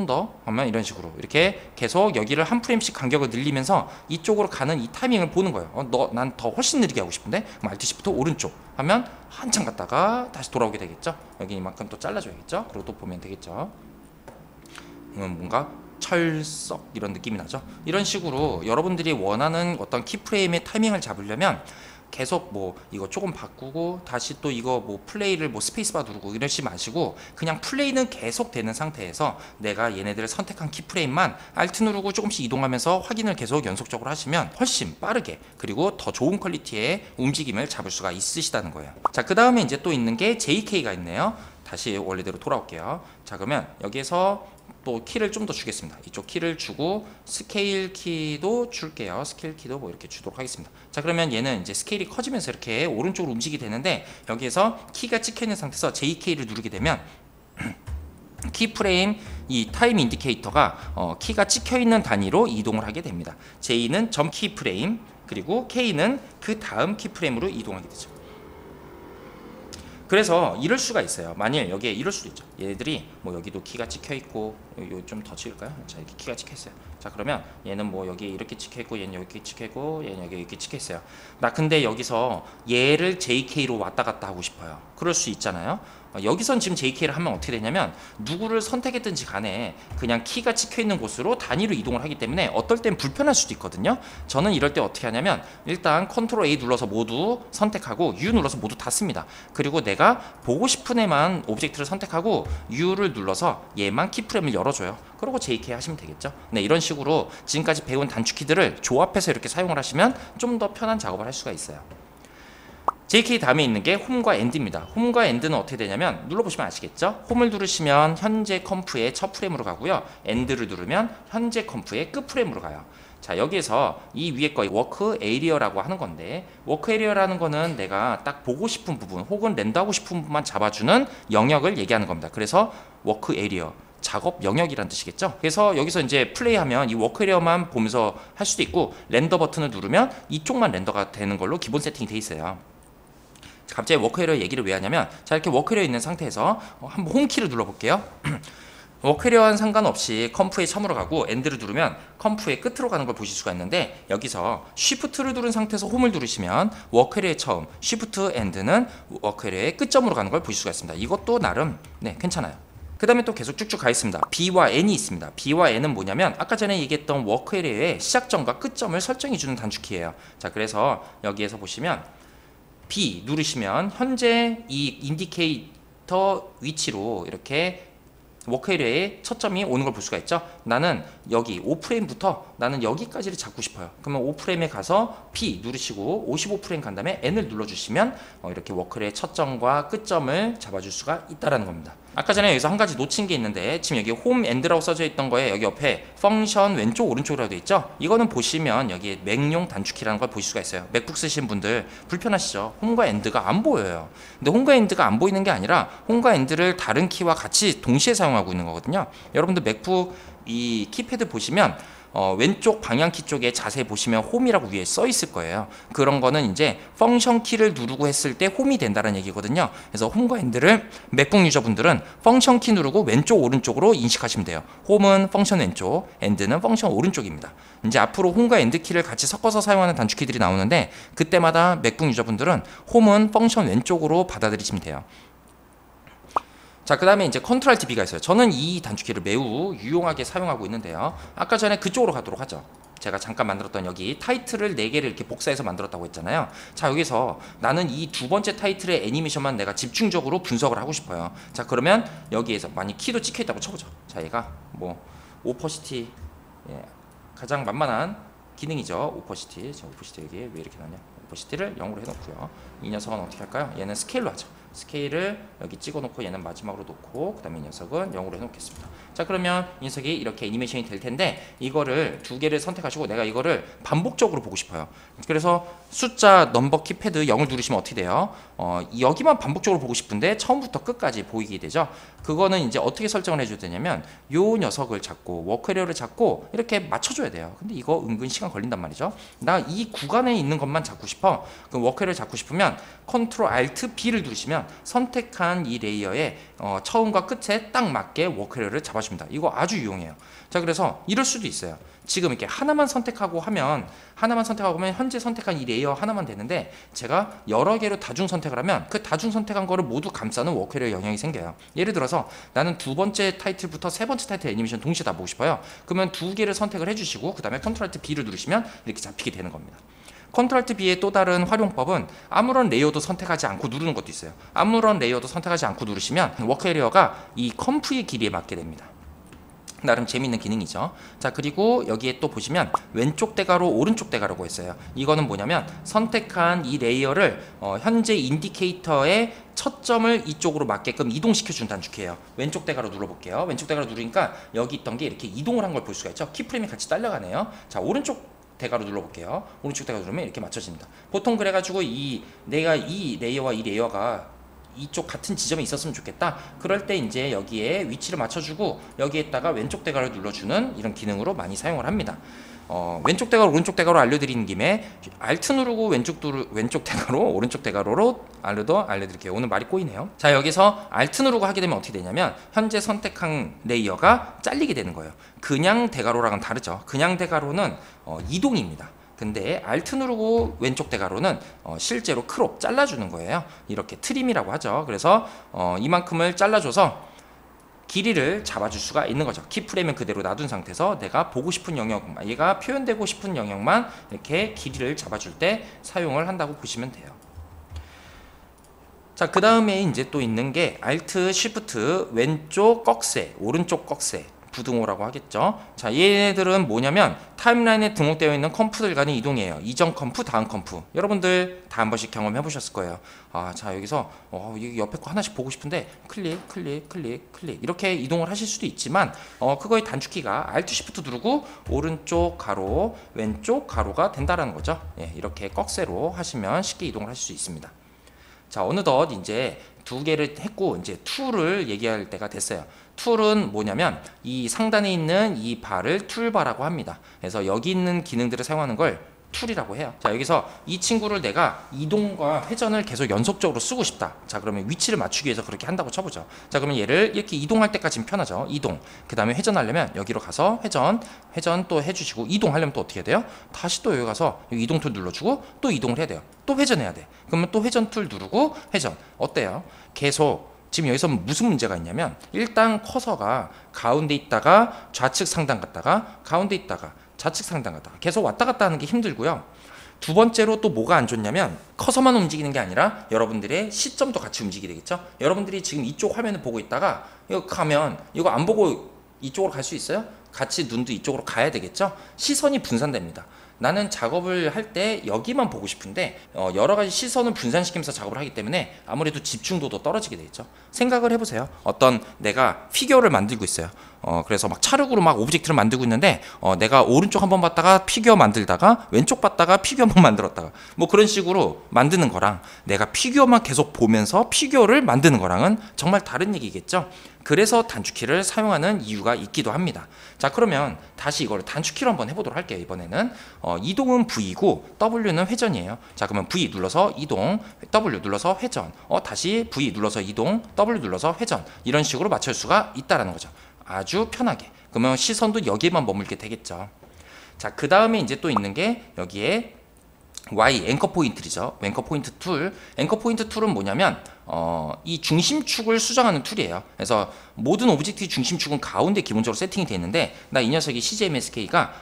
더 하면 이런 식으로 이렇게 계속 여기를 한 프레임씩 간격을 늘리면서 이쪽으로 가는 이 타이밍을 보는 거예요. 난 더 훨씬 느리게 하고 싶은데 그럼 Alt Shift 오른쪽 하면 한참 갔다가 다시 돌아오게 되겠죠. 여기 이만큼 또 잘라줘야겠죠. 그리고 또 보면 되겠죠. 뭔가 철석 이런 느낌이 나죠. 이런 식으로 여러분들이 원하는 어떤 키프레임의 타이밍을 잡으려면 계속 뭐 이거 조금 바꾸고 다시 또 이거 뭐 플레이를 뭐 스페이스바 누르고 이러지 마시고 그냥 플레이는 계속 되는 상태에서 내가 얘네들을 선택한 키프레임만 Alt 누르고 조금씩 이동하면서 확인을 계속 연속적으로 하시면 훨씬 빠르게 그리고 더 좋은 퀄리티의 움직임을 잡을 수가 있으시다는 거예요. 자, 그 다음에 이제 또 있는 게 JK가 있네요. 다시 원래대로 돌아올게요. 자, 그러면 여기에서 또 키를 좀 더 주겠습니다. 이쪽 키를 주고 스케일 키도 줄게요. 스케일 키도 뭐 이렇게 주도록 하겠습니다. 자, 그러면 얘는 이제 스케일이 커지면서 이렇게 오른쪽으로 움직이게 되는데 여기에서 키가 찍혀 있는 상태에서 JK를 누르게 되면 키프레임 이 타임 인디케이터가 키가 찍혀 있는 단위로 이동을 하게 됩니다. J는 점 키프레임 그리고 K는 그 다음 키프레임으로 이동하게 되죠. 그래서 이럴 수가 있어요. 만일 여기에 이럴 수도 있죠. 얘들이 뭐 여기도 키가 찍혀 있고 좀 더 찍을까요? 자, 이렇게 키가 찍혀 있어요. 자, 그러면 얘는 뭐 여기 이렇게 찍혀 있고 얘는 여기 찍혀 있고 얘는 여기 이렇게 찍혀 있어요. 나 근데 여기서 얘를 JK로 왔다 갔다 하고 싶어요. 그럴 수 있잖아요. 여기선 지금 JK를 하면 어떻게 되냐면 누구를 선택했든지 간에 그냥 키가 찍혀 있는 곳으로 단위로 이동을 하기 때문에 어떨 땐 불편할 수도 있거든요. 저는 이럴 때 어떻게 하냐면 일단 컨트롤 A 눌러서 모두 선택하고 U 눌러서 모두 닫습니다. 그리고 내가 보고 싶은 애만 오브젝트를 선택하고 U를 눌러서 얘만 키프레임을 열어줘요. 그리고 JK 하시면 되겠죠. 네, 이런 식으로 지금까지 배운 단축키들을 조합해서 이렇게 사용을 하시면 좀 더 편한 작업을 할 수가 있어요. JK 다음에 있는 게 홈과 엔드입니다. 홈과 엔드는 어떻게 되냐면 눌러보시면 아시겠죠? 홈을 누르시면 현재 컴프의 첫 프레임으로 가고요. 엔드를 누르면 현재 컴프의 끝 프레임으로 가요. 자, 여기에서 이 위에 거 워크 에리어라고 하는 건데 워크 에리어라는 거는 내가 딱 보고 싶은 부분 혹은 렌더하고 싶은 부분만 잡아주는 영역을 얘기하는 겁니다. 그래서 워크 에리어 작업 영역이란 뜻이겠죠. 그래서 여기서 이제 플레이하면 이 워크 에리어만 보면서 할 수도 있고 렌더 버튼을 누르면 이쪽만 렌더가 되는 걸로 기본 세팅이 돼 있어요. 갑자기 워크 에리어 얘기를 왜 하냐면 자, 이렇게 워크 에리어 있는 상태에서 한번 홈키를 눌러볼게요. 워크 에리어와는 상관없이 컴프의 처음으로 가고 엔드를 누르면 컴프의 끝으로 가는 걸 보실 수가 있는데 여기서 쉬프트를 누른 상태에서 홈을 누르시면 워크 에리어의 처음, 쉬프트 엔드는 워크 에리어의 끝점으로 가는 걸 보실 수가 있습니다. 이것도 나름 괜찮아요. 그 다음에 또 계속 쭉쭉 가 있습니다. B와 N이 있습니다. B와 N은 뭐냐면 아까 전에 얘기했던 워크 에리어의 시작점과 끝점을 설정해주는 단축키예요. 자, 그래서 여기에서 보시면 B 누르시면 현재 이 인디케이터 위치로 이렇게 워크 에리어의 첫 점이 오는 걸 볼 수가 있죠. 나는 여기 5프레임부터 나는 여기까지를 잡고 싶어요. 그러면 5프레임에 가서 P 누르시고 55프레임 간 다음에 N을 눌러주시면 이렇게 워크 에리어의 첫 점과 끝점을 잡아줄 수가 있다는 겁니다. 아까 전에 여기서 한 가지 놓친 게 있는데 지금 여기 홈 엔드라고 써져 있던 거에 여기 옆에 펑션 왼쪽 오른쪽이라고 되어 있죠. 이거는 보시면 여기 맥용 단축키라는 걸 보실 수가 있어요. 맥북 쓰신 분들 불편하시죠. 홈과 엔드가 안 보여요. 근데 홈과 엔드가 안 보이는 게 아니라 홈과 엔드를 다른 키와 같이 동시에 사용하고 있는 거거든요. 여러분들 맥북 이 키패드 보시면 왼쪽 방향키 쪽에 자세히 보시면 홈이라고 위에 써 있을 거예요. 그런 거는 이제 펑션 키를 누르고 했을 때 홈이 된다는 얘기거든요. 그래서 홈과 엔드를 맥북 유저분들은 펑션 키 누르고 왼쪽 오른쪽으로 인식하시면 돼요. 홈은 펑션 왼쪽, 엔드는 펑션 오른쪽입니다. 이제 앞으로 홈과 엔드 키를 같이 섞어서 사용하는 단축키들이 나오는데 그때마다 맥북 유저분들은 홈은 펑션 왼쪽으로 받아들이시면 돼요. 자, 그 다음에 이제 컨트롤 Alt B가 있어요. 저는 이 단축키를 매우 유용하게 사용하고 있는데요. 아까 전에 그쪽으로 가도록 하죠. 제가 잠깐 만들었던 여기 타이틀을 4개를 이렇게 복사해서 만들었다고 했잖아요. 자, 여기서 나는 이 두 번째 타이틀의 애니메이션만 내가 집중적으로 분석을 하고 싶어요. 자, 그러면 여기에서 만약 키도 찍혀 있다고 쳐보죠. 자, 얘가 뭐 오퍼시티 가장 만만한 기능이죠. 오퍼시티. 자, 오퍼시티 여기에 왜 이렇게 나냐? 오퍼시티를 0으로 해놓고요. 이 녀석은 어떻게 할까요? 얘는 스케일로 하죠. 스케일을 여기 찍어놓고 얘는 마지막으로 놓고 그 다음에 이 녀석은 0으로 해놓겠습니다. 자, 그러면 이 녀석이 이렇게 애니메이션이 될 텐데 이거를 두 개를 선택하시고 내가 이거를 반복적으로 보고 싶어요. 그래서 숫자 넘버 키패드 0을 누르시면 어떻게 돼요? 여기만 반복적으로 보고 싶은데 처음부터 끝까지 보이게 되죠. 그거는 이제 어떻게 설정을 해줘야 되냐면 요 녀석을 잡고 워크 에리어를 잡고 이렇게 맞춰줘야 돼요. 근데 이거 은근 시간 걸린단 말이죠. 나 이 구간에 있는 것만 잡고 싶어. 그럼 워크 에리어를 잡고 싶으면 컨트롤 Alt B를 누르시면 선택한 이 레이어에 처음과 끝에 딱 맞게 워크 에리어를 잡아줍니다. 이거 아주 유용해요. 자, 그래서 이럴 수도 있어요. 지금 이렇게 하나만 선택하고 하면 현재 선택한 이 레이어 하나만 되는데, 제가 여러 개로 다중 선택을 하면 그 다중 선택한 거를 모두 감싸는 워크 에리어 영향이 생겨요. 예를 들어서 나는 두 번째 타이틀부터 세 번째 타이틀 애니메이션 동시에 다 보고 싶어요. 그러면 두 개를 선택을 해주시고 그 다음에 컨트롤 Alt B를 누르시면 이렇게 잡히게 되는 겁니다. 컨트롤 Alt B의 또 다른 활용법은 아무런 레이어도 선택하지 않고 누르는 것도 있어요. 아무런 레이어도 선택하지 않고 누르시면 워크 에리어가 이 컴프의 길이에 맞게 됩니다. 나름 재미있는 기능이죠. 자, 그리고 여기에 또 보시면 왼쪽 대괄호 오른쪽 대괄호가 있어요. 이거는 뭐냐면 선택한 이 레이어를 현재 인디케이터의 첫 점을 이쪽으로 맞게끔 이동시켜준 단축키예요. 왼쪽 대괄호 눌러볼게요. 왼쪽 대괄호 누르니까 여기 있던 게 이렇게 이동을 한 걸 볼 수가 있죠. 키프레임이 같이 딸려가네요. 자, 오른쪽 대괄호 눌러볼게요. 오른쪽 대괄호 누르면 이렇게 맞춰집니다. 보통 그래가지고 내가 이 레이어와 이 레이어가 이쪽 같은 지점에 있었으면 좋겠다. 그럴 때 이제 여기에 위치를 맞춰주고 여기에다가 왼쪽 대괄호를 눌러주는 이런 기능으로 많이 사용을 합니다. 왼쪽 대괄호 오른쪽 대괄호 알려드리는 김에 Alt 누르고 왼쪽 대괄호 오른쪽 대괄호로 알려드릴게요. 오늘 말이 꼬이네요. 자, 여기서 Alt 누르고 하게 되면 어떻게 되냐면 현재 선택한 레이어가 잘리게 되는 거예요. 그냥 대괄호랑은 다르죠. 그냥 대괄호는 이동입니다. 근데 Alt 누르고 왼쪽 대괄호는 실제로 크롭 잘라주는 거예요. 이렇게 트림이라고 하죠. 그래서 이만큼을 잘라줘서 길이를 잡아줄 수가 있는 거죠. 키프레임은 그대로 놔둔 상태에서 내가 보고 싶은 영역만, 얘가 표현되고 싶은 영역만 이렇게 길이를 잡아줄 때 사용을 한다고 보시면 돼요. 자, 그 다음에 이제 또 있는 게 Alt, Shift, 왼쪽 꺽쇠, 오른쪽 꺽쇠, 부등호라고 하겠죠. 자, 얘네들은 뭐냐면 타임라인에 등록되어 있는 컴프들 간의 이동이에요. 이전 컴프, 다음 컴프. 여러분들 다 한 번씩 경험해 보셨을 거예요. 자, 여기서 여기 옆에 거 하나씩 보고 싶은데 클릭 이렇게 이동을 하실 수도 있지만 그거의 단축키가 Alt Shift 누르고 오른쪽 가로, 왼쪽 가로가 된다라는 거죠. 예, 이렇게 꺽쇠로 하시면 쉽게 이동을 하실 수 있습니다. 자, 어느덧 이제 두 개를 했고 이제 툴을 얘기할 때가 됐어요. 툴은 뭐냐면 이 상단에 있는 이 바를 툴바라고 합니다. 그래서 여기 있는 기능들을 사용하는 걸 툴이라고 해요. 자, 여기서 이 친구를 내가 이동과 회전을 계속 연속적으로 쓰고 싶다. 자, 그러면 위치를 맞추기 위해서 그렇게 한다고 쳐보죠. 자, 그러면 얘를 이렇게 이동할 때까지는 편하죠. 이동. 그 다음에 회전하려면 여기로 가서 회전 또 해주시고, 이동하려면 또 어떻게 해야 돼요? 다시 또 여기 가서 여기 이동 툴 눌러주고 또 이동을 해야 돼요. 또 회전해야 돼. 그러면 또 회전 툴 누르고 회전. 어때요? 계속. 지금 여기서 무슨 문제가 있냐면 일단 커서가 가운데 있다가 좌측 상단 갔다가 가운데 있다가 좌측 상단 갔다가 계속 왔다 갔다 하는 게 힘들고요. 두 번째로 또 뭐가 안 좋냐면 커서만 움직이는 게 아니라 여러분들의 시점도 같이 움직이게 되겠죠. 여러분들이 지금 이쪽 화면을 보고 있다가 이거 가면 이거 안 보고 이쪽으로 갈 수 있어요? 같이 눈도 이쪽으로 가야 되겠죠. 시선이 분산됩니다. 나는 작업을 할 때 여기만 보고 싶은데 여러 가지 시선을 분산시키면서 작업을 하기 때문에 아무래도 집중도도 떨어지게 되겠죠. 생각을 해보세요. 어떤 내가 피규어를 만들고 있어요. 그래서 막 찰흙으로 막 오브젝트를 만들고 있는데 내가 오른쪽 한번 봤다가 피규어 만들다가 왼쪽 봤다가 피규어 한번 만들었다가 뭐 그런 식으로 만드는 거랑 내가 피규어만 계속 보면서 피규어를 만드는 거랑은 정말 다른 얘기겠죠. 그래서 단축키를 사용하는 이유가 있기도 합니다. 자, 그러면 다시 이걸 단축키로 한번 해보도록 할게요. 이번에는 이동은 V고 W는 회전이에요. 자, 그러면 V 눌러서 이동, W 눌러서 회전, 다시 V 눌러서 이동, W 눌러서 회전, 이런 식으로 맞출 수가 있다라는 거죠. 아주 편하게. 그러면 시선도 여기에만 머물게 되겠죠. 자, 그 다음에 이제 또 있는 게 여기에 Y 앵커 포인트죠. 앵커 포인트 툴. 앵커 포인트 툴은 뭐냐면 이 중심축을 수정하는 툴이에요. 그래서 모든 오브젝트의 중심축은 가운데 기본적으로 세팅이 되어 있는데 나 이 녀석이 CGMSK가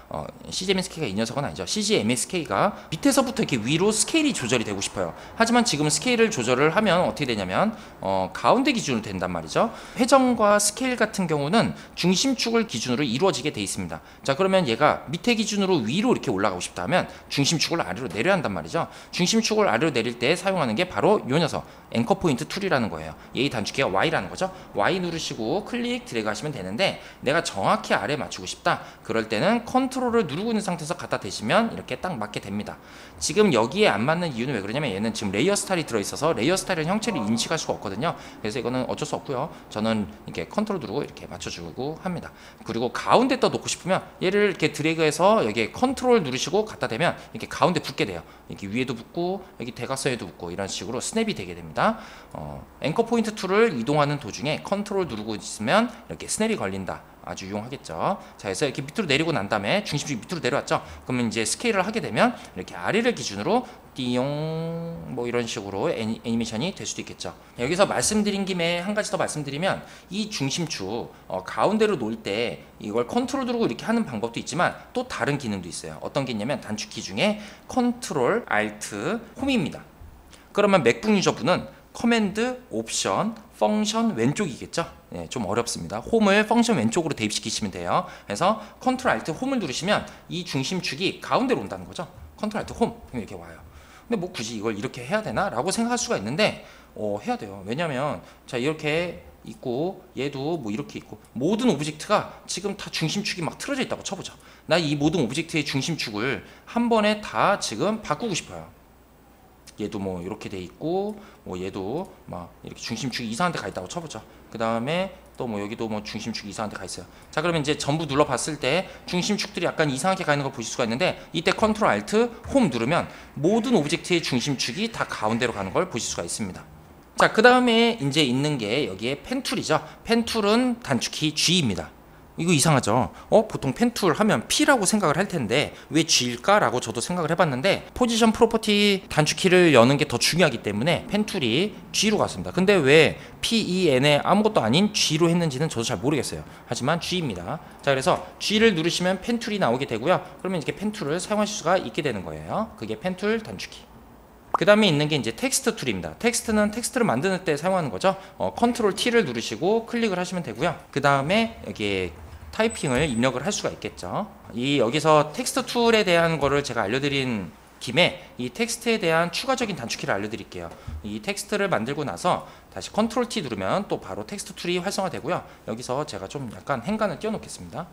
이 녀석은 아니죠. CGMSK가 밑에서부터 이렇게 위로 스케일이 조절이 되고 싶어요. 하지만 지금 스케일을 조절을 하면 어떻게 되냐면 가운데 기준으로 된단 말이죠. 회전과 스케일 같은 경우는 중심축을 기준으로 이루어지게 되어 있습니다. 자, 그러면 얘가 밑에 기준으로 위로 이렇게 올라가고 싶다 하면 중심축을 아래로 내려야 한단 말이죠. 중심축을 아래로 내릴 때 사용하는 게 바로 이 녀석 앵커 포인트 툴이라는 거예요. 얘의 단축키가 Y라는 거죠. Y 누르시고 클릭 드래그 하시면 되는데 내가 정확히 아래에 맞추고 싶다. 그럴 때는 컨트롤을 누르고 있는 상태에서 갖다 대시면 이렇게 딱 맞게 됩니다. 지금 여기에 안 맞는 이유는 왜 그러냐면 얘는 지금 레이어 스타일이 들어있어서 레이어 스타일은 형체를 인식할 수가 없거든요. 그래서 이거는 어쩔 수 없고요. 저는 이렇게 컨트롤 누르고 이렇게 맞춰주고 합니다. 그리고 가운데다 놓고 싶으면 얘를 이렇게 드래그해서 여기에 컨트롤 누르시고 갖다 대면 이렇게 가운데 붙게 돼요. 이렇게 위에도 붙고 여기 대각선에도 붙고 이런 식으로 스냅이 되게 됩니다. 앵커 포인트 툴을 이동하는 도중에 컨트롤 누르고 있으면 이렇게 스냅이 걸린다. 아주 유용하겠죠. 자, 그래서 이렇게 밑으로 내리고 난 다음에 중심축이 밑으로 내려왔죠. 그러면 이제 스케일을 하게 되면 이렇게 아래를 기준으로 띠용 뭐 이런 식으로 애니메이션이 될 수도 있겠죠. 여기서 말씀드린 김에 한 가지 더 말씀드리면 이 중심축 가운데로 놓을 때 이걸 컨트롤 누르고 이렇게 하는 방법도 있지만 또 다른 기능도 있어요. 어떤 게 있냐면 단축키 중에 컨트롤 알트 홈입니다. 그러면 맥북 유저분은 커맨드, 옵션, 펑션 왼쪽이겠죠. 네, 좀 어렵습니다. 홈을 펑션 왼쪽으로 대입시키시면 돼요. 그래서 컨트롤 알트 홈을 누르시면 이 중심축이 가운데로 온다는 거죠. 컨트롤 알트 홈 이렇게 와요. 근데 뭐 굳이 이걸 이렇게 해야 되나? 라고 생각할 수가 있는데 해야 돼요. 왜냐면 자 이렇게 있고 얘도 뭐 이렇게 있고 모든 오브젝트가 지금 다 중심축이 막 틀어져 있다고 쳐보죠. 나 이 모든 오브젝트의 중심축을 한 번에 다 지금 바꾸고 싶어요. 얘도 뭐 이렇게 돼 있고 뭐 얘도 막 이렇게 중심축이 이상한 데 가 있다고 쳐보죠. 그 다음에 또 뭐 여기도 뭐 중심축이 이상한 데 가 있어요. 자 그러면 이제 전부 눌러봤을 때 중심축들이 약간 이상하게 가 있는 걸 보실 수가 있는데 이때 컨트롤 알트 홈 누르면 모든 오브젝트의 중심축이 다 가운데로 가는 걸 보실 수가 있습니다. 자 그 다음에 이제 있는 게 여기에 펜 툴이죠. 펜 툴은 단축키 G입니다. 이거 이상하죠. 보통 펜툴 하면 P라고 생각을 할 텐데 왜 G일까? 라고 저도 생각을 해봤는데 포지션 프로퍼티 단축키를 여는 게 더 중요하기 때문에 펜툴이 G로 갔습니다. 근데 왜 PEN에 아무것도 아닌 G로 했는지는 저도 잘 모르겠어요. 하지만 G입니다. 자 그래서 G를 누르시면 펜툴이 나오게 되고요. 그러면 이렇게 펜툴을 사용하실 수가 있게 되는 거예요. 그게 펜툴 단축키. 그 다음에 있는 게 이제 텍스트 툴입니다. 텍스트는 텍스트를 만드는 때 사용하는 거죠. 컨트롤 T를 누르시고 클릭을 하시면 되고요. 그 다음에 여기에 타이핑을 입력을 할 수가 있겠죠. 여기서 텍스트 툴에 대한 거를 제가 알려드린 김에 이 텍스트에 대한 추가적인 단축키를 알려드릴게요. 이 텍스트를 만들고 나서 다시 컨트롤 T 누르면 또 바로 텍스트 툴이 활성화되고요. 여기서 제가 좀 약간 행간을 띄워 놓겠습니다.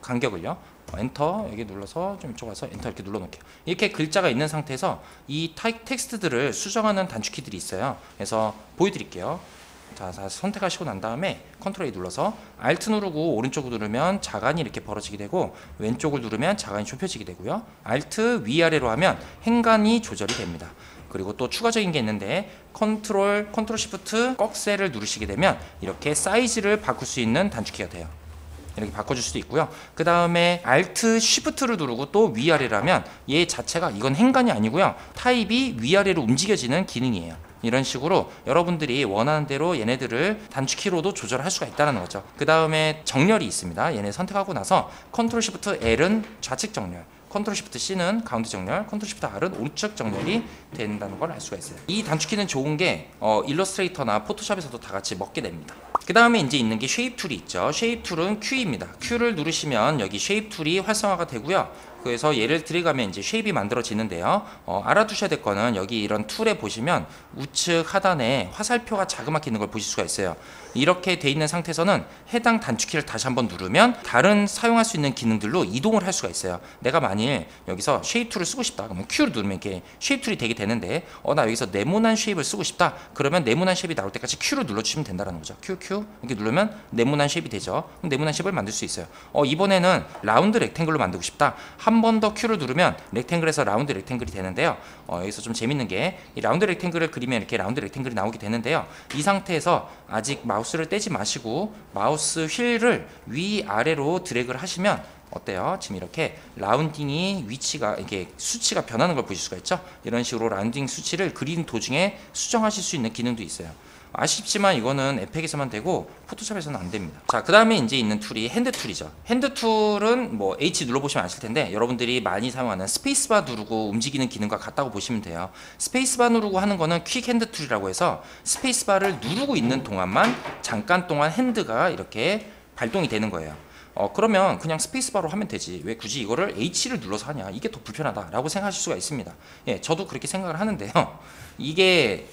간격을요. 엔터 여기 눌러서 좀 이쪽 와서 엔터 이렇게 눌러 놓을게요. 이렇게 글자가 있는 상태에서 이 텍스트들을 수정하는 단축키들이 있어요. 그래서 보여드릴게요. 자, 선택하시고 난 다음에 컨트롤 A 눌러서 Alt 누르고 오른쪽을 누르면 자간이 이렇게 벌어지게 되고 왼쪽을 누르면 자간이 좁혀지게 되고요. Alt 위아래로 하면 행간이 조절이 됩니다. 그리고 또 추가적인 게 있는데 컨트롤 시프트 꺽쇠를 누르시게 되면 이렇게 사이즈를 바꿀 수 있는 단축키가 돼요. 이렇게 바꿔줄 수도 있고요. 그 다음에 Alt Shift를 누르고 또 위아래라면 얘 자체가 이건 행간이 아니고요. 타입이 위아래로 움직여지는 기능이에요. 이런 식으로 여러분들이 원하는 대로 얘네들을 단축키로도 조절할 수가 있다는 거죠. 그 다음에 정렬이 있습니다. 얘네 선택하고 나서 컨트롤 시프트 L은 좌측 정렬, 컨트롤 시프트 C는 가운데 정렬, 컨트롤 시프트 R은 우측 정렬이 된다는 걸 알 수가 있어요. 이 단축키는 좋은 게 일러스트레이터나 포토샵에서도 다 같이 먹게 됩니다. 그 다음에 이제 있는 게 쉐입 툴이 있죠. 쉐입 툴은 Q입니다. Q를 누르시면 여기 쉐입 툴이 활성화가 되고요. 그래서 얘를 들어가면 이제 쉐입이 만들어지는데요. 알아두셔야 될 거는 여기 이런 툴에 보시면 우측 하단에 화살표가 자그맣게 있는 걸 보실 수가 있어요. 이렇게 돼 있는 상태에서는 해당 단축키를 다시 한번 누르면 다른 사용할 수 있는 기능들로 이동을 할 수가 있어요. 내가 만일 여기서 쉐입 툴을 쓰고 싶다 그러면 Q를 누르면 이렇게 쉐입 툴이 되게 되는데 나 여기서 네모난 쉐입을 쓰고 싶다 그러면 네모난 쉐입이 나올 때까지 Q를 눌러주시면 된다는 거죠. Q 이렇게 누르면 네모난 쉐입이 되죠. 그럼 네모난 쉐입을 만들 수 있어요. 이번에는 라운드 렉탱글로 만들고 싶다. 한 번 더 Q를 누르면 렉탱글에서 라운드 렉탱글이 되는데요. 여기서 좀 재밌는 게 이 라운드 렉탱글을 그리면 이렇게 라운드 렉탱글이 나오게 되는데요. 이 상태에서 아직 마우스를 떼지 마시고 마우스 휠을 위아래로 드래그를 하시면 어때요? 지금 이렇게 라운딩이 위치가 이게 수치가 변하는 걸 보실 수가 있죠? 이런 식으로 라운딩 수치를 그리는 도중에 수정하실 수 있는 기능도 있어요. 아쉽지만 이거는 에펙에서만 되고 포토샵에서는 안 됩니다. 자, 그 다음에 이제 있는 툴이 핸드 툴이죠. 핸드 툴은 뭐 H 눌러보시면 아실 텐데 여러분들이 많이 사용하는 스페이스바 누르고 움직이는 기능과 같다고 보시면 돼요. 스페이스바 누르고 하는 거는 퀵 핸드 툴이라고 해서 스페이스바를 누르고 있는 동안만 잠깐 동안 핸드가 이렇게 발동이 되는 거예요. 그러면 그냥 스페이스바로 하면 되지 왜 굳이 이거를 H를 눌러서 하냐 이게 더 불편하다 라고 생각하실 수가 있습니다. 예, 저도 그렇게 생각을 하는데요. 이게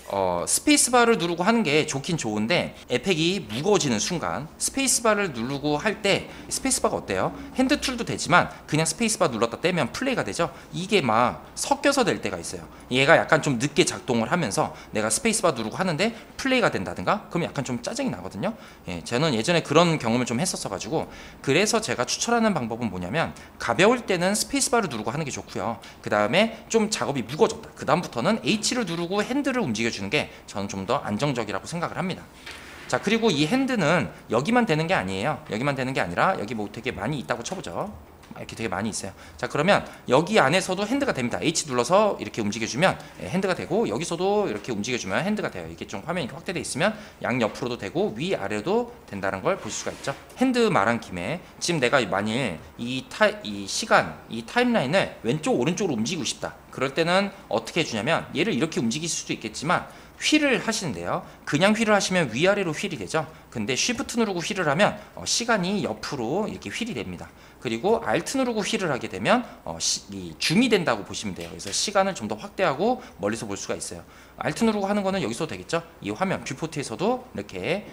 스페이스바를 누르고 하는 게 좋긴 좋은데 에펙이 무거워지는 순간 스페이스바를 누르고 할 때 스페이스바가 어때요? 핸드 툴도 되지만 그냥 스페이스바 눌렀다 떼면 플레이가 되죠. 이게 막 섞여서 될 때가 있어요. 얘가 약간 좀 늦게 작동을 하면서 내가 스페이스바 누르고 하는데 플레이가 된다든가 그러면 약간 좀 짜증이 나거든요. 예, 저는 예전에 그런 경험을 좀 했었어 가지고 그래서 제가 추천하는 방법은 뭐냐면 가벼울 때는 스페이스바를 누르고 하는 게 좋고요. 그 다음에 좀 작업이 무거워졌다. 그 다음부터는 H를 누르고 핸들을 움직여주는 게 저는 좀 더 안정적이라고 생각을 합니다. 자, 그리고 이 핸드는 여기만 되는 게 아니에요. 여기만 되는 게 아니라 여기 뭐 되게 많이 있다고 쳐보죠. 이렇게 되게 많이 있어요. 자, 그러면 여기 안에서도 핸드가 됩니다. H 눌러서 이렇게 움직여주면 핸드가 되고, 여기서도 이렇게 움직여주면 핸드가 돼요. 이게 좀 화면이 확대되어 있으면 양옆으로도 되고 위아래도 된다는 걸 보실 수가 있죠. 핸드 말한 김에 지금 내가 만일 이 타임라인을 왼쪽 오른쪽으로 움직이고 싶다. 그럴 때는 어떻게 해주냐면 얘를 이렇게 움직일 수도 있겠지만 휠을 하시는데요. 그냥 휠을 하시면 위아래로 휠이 되죠. 근데 쉬프트 누르고 휠을 하면 시간이 옆으로 이렇게 휠이 됩니다. 그리고 알트 누르고 휠을 하게 되면 이 줌이 된다고 보시면 돼요. 그래서 시간을 좀 더 확대하고 멀리서 볼 수가 있어요. 알트 누르고 하는 거는 여기서도 되겠죠. 이 화면 뷰포트에서도 이렇게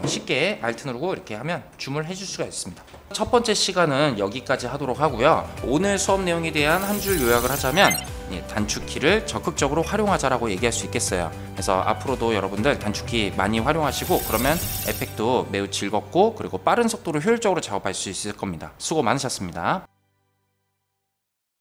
쉽게 알트 누르고 이렇게 하면 줌을 해줄 수가 있습니다. 첫 번째 시간은 여기까지 하도록 하고요. 오늘 수업 내용에 대한 한 줄 요약을 하자면 단축키를 적극적으로 활용하자라고 얘기할 수 있겠어요. 그래서 앞으로도 여러분들 단축키 많이 활용하시고, 그러면 에펙도 매우 즐겁고 그리고 빠른 속도로 효율적으로 작업할 수 있을 겁니다. 수고 많으셨습니다.